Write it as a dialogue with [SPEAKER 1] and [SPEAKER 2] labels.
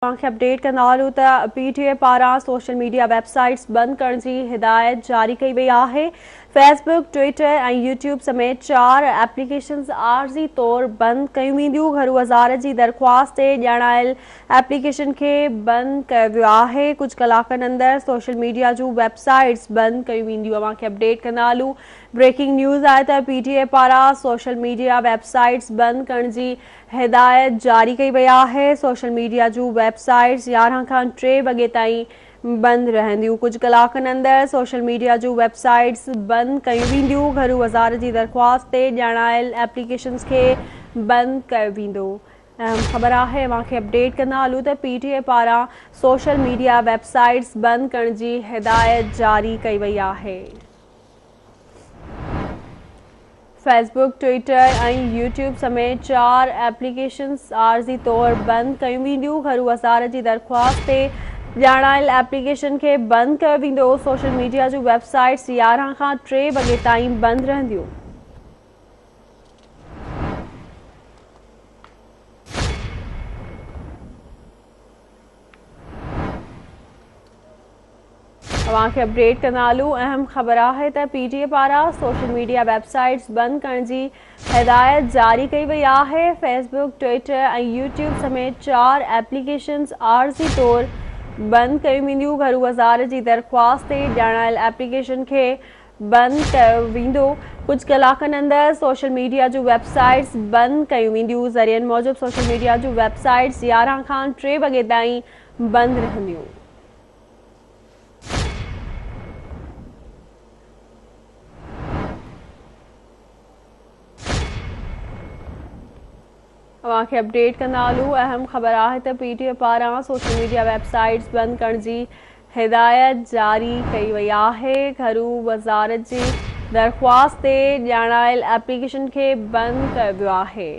[SPEAKER 1] Update कंदालू त PTA पारां social media websites बंद करण जी हिदायत जारी कई वई आहे। फेसबुक, ट्विटर ऐं यूट्यूब समेत 4 एप्लीकेशन्स आर्जी तौर बंद कयूं वेंदियूं। घर वज़ारत जी दरख़्वास्त ते ॼाणायल एप्लीकेशन खे बंद कयो वियो आहे। कुछ कलाकनि अंदर सोशल मीडिया जूं वेबसाइट्स बंद कयूं वेंदियूं। अवांखे अपडेट कंदालू। ब्रेकिंग न्यूज़ आहे त PTA पारां सोशल मीडिया वेबसाइट्स बंद करण जी हिदायत जारी कई वई आहे। सोशल मीडिया जूं वेबसाइट्स 11 खां 3 वॻे ताईं बंद रहंदियूं। कुछ कलाकनि अंदर सोशल मीडिया जूं वेबसाइट्स बंद कयूं वेंदियूं। घर वज़ारत जी दरख़्वास्त ते ॼाणायल एप्लीकेशन्स खे बंद कयो वेंदो। अहम ख़बर आहे, अवांखे अपडेट कंदा हलूं त PTA पारां सोशल मीडिया वेबसाइट्स बंद करण जी हिदायत जारी कई वई आहे। फेसबुक, ट्विटर ऐं यूट्यूब समेत 4 एप्लीकेशन्स आर्जी तौर बंद कयूं वेंदियूं। घर वज़ारत जी दरख़्वास्त ते ॼाणायल एप्लीकेशन खे बंद कयो वेंदो। सोशल मीडिया जूं वेबसाइट्स 11 खां 3 वॻे ताईं बंद रहंदियूं। अवांखे अपडेट कंदा हलूं। अहम ख़बर आहे त PTA पारां सोशल मीडिया वेबसाइट्स बंद करण जी हिदायत जारी कई वई आहे। फेसबुक, ट्विटर ऐं यूट्यूब समेत 4 एप्लीकेशन्स आर्जी तौर बंद कयूं वेंदियूं। घर वज़ारत जी दरख़्वास्त ते ॼाणायल एप्लीकेशन खे बंद कयो वेंदो। कुछ कलाकनि अंदर सोशल मीडिया जूं वेबसाइट्स बंद कयूं वेंदियूं। ज़रियनि मूजिब सोशल मीडिया जूं वेबसाइट्स 11 खां 3 वॻे ताईं बंद रहंदियूं। अवांखे अपडेट कंदा हलूं। अहम ख़बर आहे त PTA पारां सोशल मीडिया वेबसाइट्स बंद करण जी हिदायत जारी कई वई आहे। घर वज़ारत जी दरख़्वास्त ते ॼाणायल एप्लीकेशन खे बंद कयो वियो आहे।